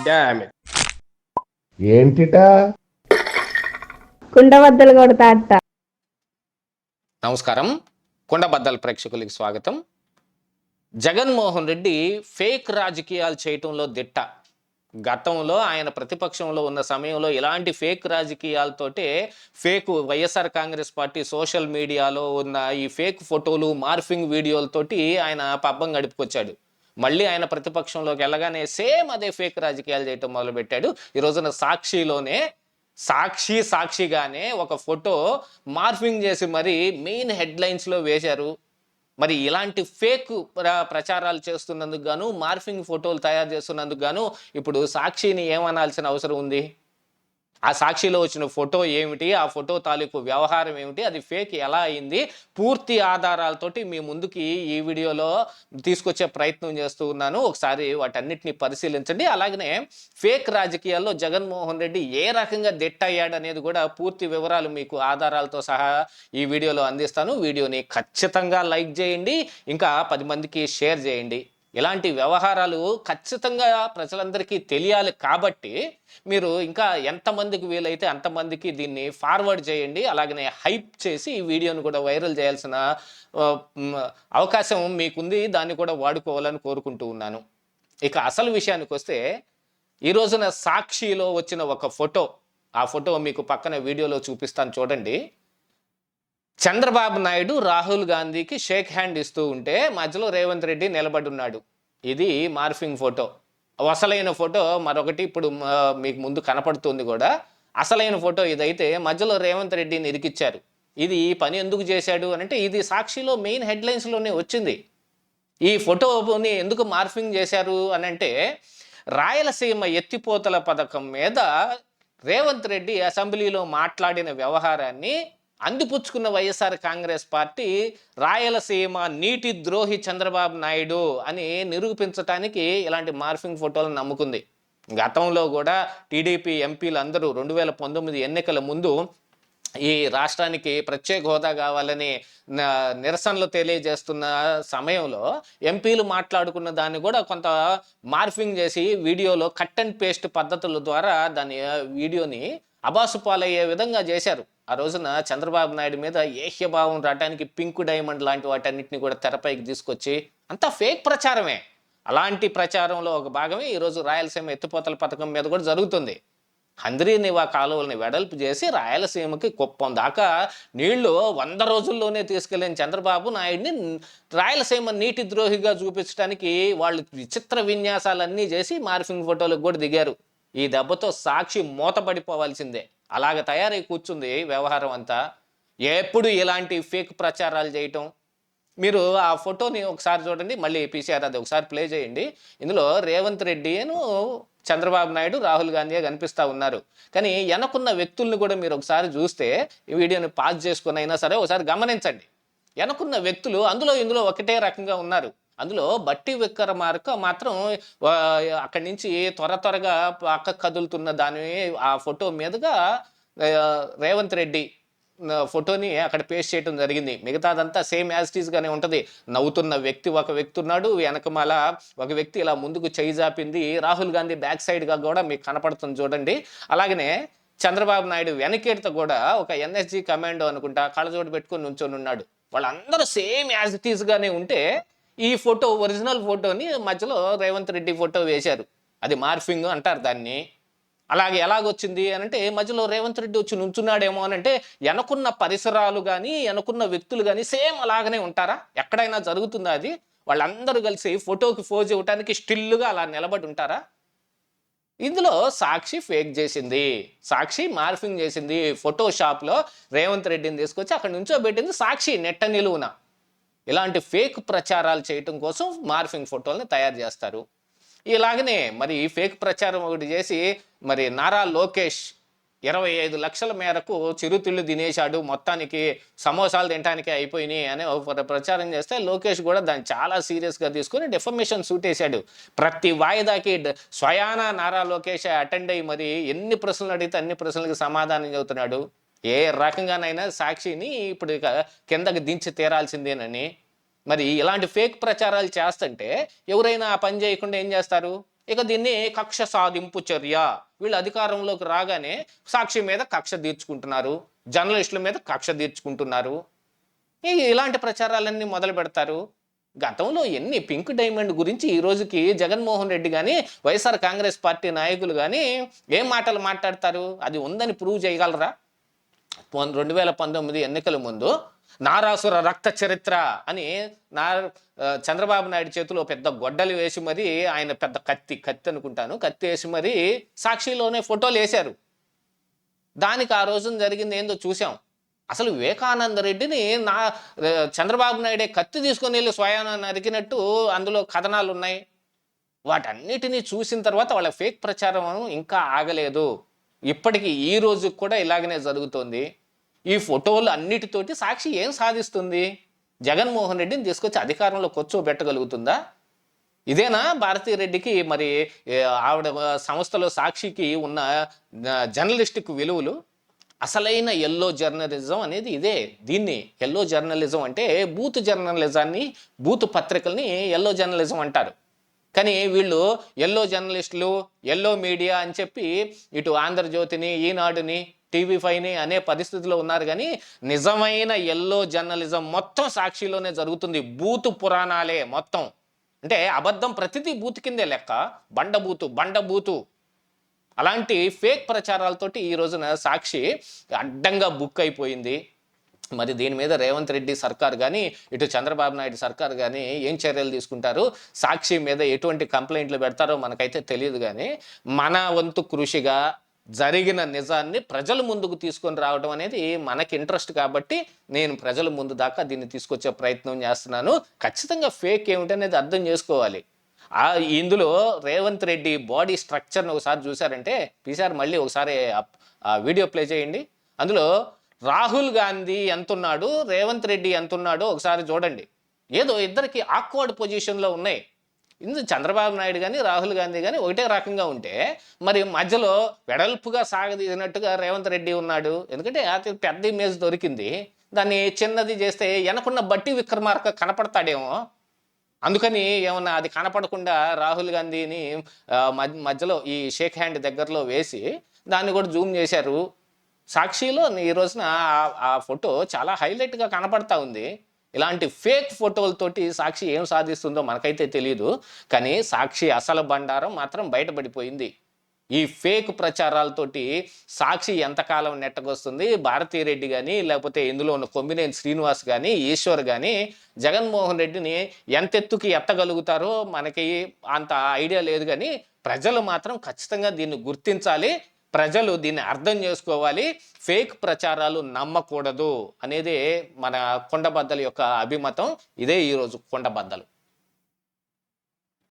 Damn it. ఏంటిటా కుండబద్దలు కొడతా అట్ట. నమస్కారం, కుండబద్దల ప్రేక్షకులకి స్వాగతం. జగన్మోహన్ రెడ్డి ఫేక్ రాజకీయాలు చేయటంలో దిట్ట. గతంలో ఆయన ప్రతిపక్షంలో ఉన్న సమయంలో ఇలాంటి ఫేక్ రాజకీయాలతోటే fake YSR Congress party social మీడియాలో ఉన్న ఈ ఫేక్ ఫోటోలు మార్ఫింగ్ వీడియోలతోటి ఆయన పబ్బం గడుపుకొచ్చాడు. మళ్ళీ ఆయన ప్రతిపక్షంలోకి వెళ్ళగానే సేమ్ అదే ఫేక్ రాజకీయాలు చేయటం మొదలుపెట్టాడు. ఈ రోజున సాక్షిగానే ఒక ఫోటో మార్ఫింగ్ చేసి మరి మెయిన్ హెడ్లైన్స్లో వేశారు. మరి ఇలాంటి ఫేక్ ప్రచారాలు చేస్తున్నందుకు గాను, మార్ఫింగ్ ఫోటోలు తయారు చేస్తున్నందుకు గాను ఇప్పుడు సాక్షిని ఏమనాల్సిన అవసరం ఉంది? ఆ సాక్షిలో వచ్చిన ఫోటో ఏమిటి, ఆ ఫోటో తాలూకు వ్యవహారం ఏమిటి, అది ఫేక్ ఎలా అయింది, పూర్తి ఆధారాలతోటి మీ ముందుకి ఈ వీడియోలో తీసుకొచ్చే ప్రయత్నం చేస్తూ ఉన్నాను. ఒకసారి వాటన్నిటిని పరిశీలించండి. అలాగనే ఫేక్ రాజకీయాల్లో జగన్మోహన్ రెడ్డి ఏ రకంగా దిట్టయ్యాడు అనేది కూడా పూర్తి వివరాలు మీకు ఆధారాలతో సహా ఈ వీడియోలో అందిస్తాను. వీడియోని ఖచ్చితంగా లైక్ చేయండి, ఇంకా 10 మందికి షేర్ చేయండి. ఇలాంటి వ్యవహారాలు ఖచ్చితంగా ప్రజలందరికీ తెలియాలి కాబట్టి మీరు ఇంకా ఎంతమందికి వీలైతే అంతమందికి దీన్ని ఫార్వర్డ్ చేయండి. అలాగనే హైప్ చేసి ఈ వీడియోను కూడా వైరల్ చేయాల్సిన అవకాశం మీకుంది. దాన్ని కూడా వాడుకోవాలని కోరుకుంటూ ఉన్నాను. ఇక అసలు విషయానికి వస్తే, ఈ రోజున సాక్షిలో వచ్చిన ఒక ఫోటో, ఆ ఫోటో మీకు పక్కన వీడియోలో చూపిస్తాను చూడండి. చంద్రబాబు నాయుడు రాహుల్ గాంధీకి షేక్ హ్యాండ్ ఇస్తూ ఉంటే మధ్యలో రేవంత్ రెడ్డి నిలబడి ఉన్నాడు. ఇది మార్ఫింగ్ ఫోటో. అసలైన ఫోటో మరొకటి ఇప్పుడు మీకు ముందు కనపడుతుంది కూడా. అసలైన ఫోటో ఇదైతే మధ్యలో రేవంత్ రెడ్డిని ఇరికిచ్చారు. ఇది ఈ పని ఎందుకు చేశాడు అంటే, ఇది సాక్షిలో మెయిన్ హెడ్లైన్స్లోనే వచ్చింది. ఈ ఫోటోని ఎందుకు మార్ఫింగ్ చేశారు అని అంటే, రాయలసీమ ఎత్తిపోతల పథకం మీద రేవంత్ రెడ్డి అసెంబ్లీలో మాట్లాడిన వ్యవహారాన్ని అందిపుచ్చుకున్న వైఎస్ఆర్ కాంగ్రెస్ పార్టీ రాయలసీమ నీటి ద్రోహి చంద్రబాబు నాయుడు అని నిరూపించడానికి ఇలాంటి మార్ఫింగ్ ఫోటోలను నమ్ముకుంది. గతంలో కూడా టీడీపీ ఎంపీలు అందరూ 2019 ఎన్నికల ముందు ఈ రాష్ట్రానికి ప్రత్యేక హోదా కావాలని నిరసనలు తెలియజేస్తున్న సమయంలో ఎంపీలు మాట్లాడుకున్న దాన్ని కూడా కొంత మార్ఫింగ్ చేసి వీడియోలో కట్ అండ్ పేస్ట్ పద్ధతుల ద్వారా దాని వీడియోని అబాసుపాలయ్యే విధంగా చేశారు. ఆ రోజున చంద్రబాబు నాయుడు మీద ఏహ్యభావం రావడానికి పింక్ డైమండ్ లాంటి వాటన్నిటిని కూడా తెరపైకి తీసుకొచ్చి అంతా ఫేక్ ప్రచారమే. అలాంటి ప్రచారంలో ఒక భాగమే ఈరోజు రాయలసీమ ఎత్తిపోతల పథకం మీద కూడా జరుగుతుంది. హంద్రీనివా కాలువల్ని వెడల్పు చేసి రాయలసీమకి కుప్పం దాకా నీళ్లు 100 రోజుల్లోనే తీసుకెళ్లిన చంద్రబాబు నాయుడిని రాయలసీమ నీటి ద్రోహిగా చూపించడానికి వాళ్ళు విచిత్ర విన్యాసాలన్నీ చేసి మార్ఫింగ్ ఫోటోలకు కూడా దిగారు. ఈ దెబ్బతో సాక్షి మూతపడిపోవాల్సిందే. అలాగ తయారై కూర్చుంది వ్యవహారం అంతా. ఎప్పుడు ఇలాంటి ఫేక్ ప్రచారాలు చేయటం. మీరు ఆ ఫోటోని ఒకసారి చూడండి, మళ్ళీ పీసీఆర్ అది ఒకసారి ప్లే చేయండి. ఇందులో రేవంత్ రెడ్డిను, చంద్రబాబు నాయుడు, రాహుల్ గాంధీ కనిపిస్తూ ఉన్నారు. కానీ వెనకున్న వ్యక్తుల్ని కూడా మీరు ఒకసారి చూస్తే, ఈ వీడియోని పాజ్ చేసుకుని అయినా సరే ఒకసారి గమనించండి. వెనకున్న వ్యక్తులు అందులో ఇందులో ఒకటే రకంగా ఉన్నారు. అందులో బట్టి విక్రమార్క మాత్రం అక్కడి నుంచి త్వరగా పక్క కదులుతున్న దాని ఆ ఫోటో మీదుగా రేవంత్ రెడ్డి ఫోటోని అక్కడ పేస్ట్ చేయడం జరిగింది. మిగతాదంతా సేమ్ యాజ్ ఇట్ ఈస్ గానే ఉంటుంది. నవ్వుతున్న వ్యక్తి ఒక వ్యక్తి ఉన్నాడు, వెనకమాల ఒక వ్యక్తి ఇలా ముందుకు చేయి జాపింది రాహుల్ గాంధీ బ్యాక్ సైడ్గా కూడా మీకు కనపడుతుంది చూడండి. అలాగనే చంద్రబాబు నాయుడు వెనకేడిత కూడా ఒక ఎన్ఎస్జీ కమాండో అనుకుంటా కళ్ళజోడు పెట్టుకొని నుంచొని ఉన్నాడు. వాళ్ళందరూ సేమ్ యాజ్ ఇట్ ఈస్ గానే ఉంటే ఈ ఫోటో ఒరిజినల్ ఫోటోని మధ్యలో రేవంత్ రెడ్డి ఫోటో వేశారు. అది మార్ఫింగ్ అంటారు దాన్ని. అలాగే ఎలాగొచ్చింది అని అంటే, మధ్యలో రేవంత్ రెడ్డి వచ్చి నుంచున్నాడేమో అని అంటే, వెనకున్న పరిసరాలు కానీ వెనకున్న వ్యక్తులు కానీ సేమ్ అలాగనే ఉంటారా? ఎక్కడైనా జరుగుతుందా అది? వాళ్ళందరూ కలిసి ఫోటోకి ఫోజ్ ఇవ్వటానికి స్టిల్గా అలా నిలబడి ఉంటారా? ఇందులో సాక్షి ఫేక్ చేసింది, సాక్షి మార్ఫింగ్ చేసింది. ఫోటోషాప్లో రేవంత్ రెడ్డిని తీసుకొచ్చి అక్కడ నుంచోబెట్టింది సాక్షి నెట్ట నిలువున. ఇలాంటి ఫేక్ ప్రచారాలు చేయటం కోసం మార్ఫింగ్ ఫోటోల్ని తయారు చేస్తారు. ఇలాగనే మరి ఫేక్ ప్రచారం ఒకటి చేసి మరి నారా లోకేష్ 25 లక్షల మేరకు చిరుతిళ్ళు తినేశాడు, మొత్తానికి సమోసాలు తినడానికి అయిపోయినాయి అని ప్రచారం చేస్తే లోకేష్ కూడా దాన్ని చాలా సీరియస్గా తీసుకుని డెఫమేషన్ సూట్ వేశాడు. ప్రతి వాయిదాకి స్వయాన నారా లోకేష్ అటెండ్ అయ్యి మరి ఎన్ని ప్రశ్నలు అడిగితే అన్ని ప్రశ్నలకు సమాధానం చెబుతున్నాడు. ఏ రకంగానైనా సాక్షిని ఇప్పుడు కిందకి దించి తీరాల్సిందేనని. మరి ఇలాంటి ఫేక్ ప్రచారాలు చేస్తుంటే ఎవరైనా ఆ పని చేయకుండా ఏం చేస్తారు? ఇక దీన్ని కక్ష సాధింపు చర్య. వీళ్ళు అధికారంలోకి రాగానే సాక్షి మీద కక్ష తీర్చుకుంటున్నారు, జర్నలిస్టుల మీద కక్ష తీర్చుకుంటున్నారు. ఇలాంటి ప్రచారాలన్నీ మొదలు పెడతారు. గతంలో ఎన్ని పింక్ డైమండ్ గురించి ఈ రోజుకి జగన్మోహన్ రెడ్డి కానీ వైఎస్ఆర్ కాంగ్రెస్ పార్టీ నాయకులు కానీ ఏం మాటలు మాట్లాడతారు? అది ఉందని ప్రూవ్ చేయగలరా? 2019 ఎన్నికల ముందు నారాసుర రక్త చరిత్ర అని చంద్రబాబు నాయుడు చేతిలో పెద్ద గొడ్డలు వేసి మరి, ఆయన పెద్ద కత్తి అనుకుంటాను, కత్తి వేసి మరి సాక్షిలోనే ఫోటోలు వేశారు. దానికి ఆ రోజున జరిగింది ఏందో చూసాం. అసలు వివేకానంద రెడ్డిని చంద్రబాబు నాయుడే కత్తి తీసుకొని వెళ్ళి స్వయాన నరికినట్టు అందులో కథనాలు ఉన్నాయి. వాటన్నిటినీ చూసిన తర్వాత వాళ్ళ ఫేక్ ప్రచారం ఇంకా ఆగలేదు. ఇప్పటికీ ఈ రోజు కూడా ఇలాగనే జరుగుతోంది. ఈ ఫోటోలు అన్నిటితోటి సాక్షి ఏం సాధిస్తుంది? జగన్మోహన్ రెడ్డిని తీసుకొచ్చి అధికారంలో కూర్చోబెట్టగలుగుతుందా? ఇదేనా భారతీరెడ్డికి మరి ఆవిడ సంస్థలో సాక్షికి ఉన్న జర్నలిస్టిక్ విలువలు? అసలైన ఎల్లో జర్నలిజం అనేది ఇదే. దీన్ని ఎల్లో జర్నలిజం అంటే బూత్ జర్నలిజాన్ని, బూత్ పత్రికల్ని ఎల్లో జర్నలిజం అంటారు. కానీ వీళ్ళు ఎల్లో జర్నలిస్టులు, ఎల్లో మీడియా అని చెప్పి ఇటు ఆంధ్రజ్యోతిని, ఈనాడుని, TV5ని అనే పరిస్థితిలో ఉన్నారు. కానీ నిజమైన ఎల్లో జర్నలిజం మొత్తం సాక్షిలోనే జరుగుతుంది. బూతు పురాణాలే మొత్తం. అంటే అబద్ధం ప్రతిదీ బూత్ కిందే లెక్క. బండబూతు అలాంటి ఫేక్ ప్రచారాలతోటి ఈ రోజున సాక్షి అడ్డంగా బుక్ అయిపోయింది. మరి దీని మీద రేవంత్ రెడ్డి సర్కార్ కానీ, ఇటు చంద్రబాబు నాయుడు సర్కార్ కానీ ఏం చర్యలు తీసుకుంటారు, సాక్షి మీద ఎటువంటి కంప్లైంట్లు పెడతారో మనకైతే తెలియదు. కానీ మన వంతు కృషిగా జరిగిన నిజాన్ని ప్రజల ముందుకు తీసుకొని రావడం అనేది మనకి ఇంట్రెస్ట్ కాబట్టి నేను ప్రజల ముందు దాకా దీన్ని తీసుకొచ్చే ప్రయత్నం చేస్తున్నాను. ఖచ్చితంగా ఫేక్ ఏమిటనేది అర్థం చేసుకోవాలి. ఇందులో రేవంత్ రెడ్డి బాడీ స్ట్రక్చర్ని ఒకసారి చూసారంటే, పీసార్ మళ్ళీ ఒకసారి ఆ వీడియో ప్లే చేయండి. అందులో రాహుల్ గాంధీ ఎంతున్నాడు, రేవంత్ రెడ్డి ఎంతున్నాడో ఒకసారి చూడండి. ఏదో ఇద్దరికి ఆక్వర్డ్ పొజిషన్లో ఉన్నాయి. చంద్రబాబు నాయుడు కానీ రాహుల్ గాంధీ కానీ ఒకటే రకంగా ఉంటే, మరి మధ్యలో వెడల్పుగా సాగదీసినట్టుగా రేవంత్ రెడ్డి ఉన్నాడు. ఎందుకంటే అతి పెద్ద ఇమేజ్ దొరికింది. దాన్ని చిన్నది చేస్తే వెనకున్న బట్టి విక్రమార్క కనపడతాడేమో. అందుకని ఏమన్నా అది కనపడకుండా రాహుల్ గాంధీని మధ్యలో ఈ షేక్ హ్యాండ్ దగ్గరలో వేసి దాన్ని కూడా జూమ్ చేశారు. సాక్షిలో ఈ రోజున ఆ ఫోటో చాలా హైలైట్గా కనపడతా ఉంది. ఇలాంటి ఫేక్ ఫోటోలతోటి సాక్షి ఏం సాధిస్తుందో మనకైతే తెలియదు. కానీ సాక్షి అసలు బండారం మాత్రం బయటపడిపోయింది. ఈ ఫేక్ ప్రచారాలతోటి సాక్షి ఎంతకాలం నెట్టకొస్తుంది? భారతీరెడ్డి కానీ, లేకపోతే ఇందులో ఉన్న కొమ్మినేని శ్రీనివాస్ కానీ, ఈశ్వర్ కానీ జగన్మోహన్ రెడ్డిని ఎంతెత్తుకి ఎత్తగలుగుతారో మనకి అంత ఐడియా లేదు. కానీ ప్రజలు మాత్రం ఖచ్చితంగా దీన్ని గుర్తించాలి. ప్రజలు దీన్ని అర్థం చేసుకోవాలి. ఫేక్ ప్రచారాలు నమ్మకూడదు అనేదే మన కొండబద్దల యొక్క అభిమతం. ఇదే ఈరోజు కొండబద్దలు.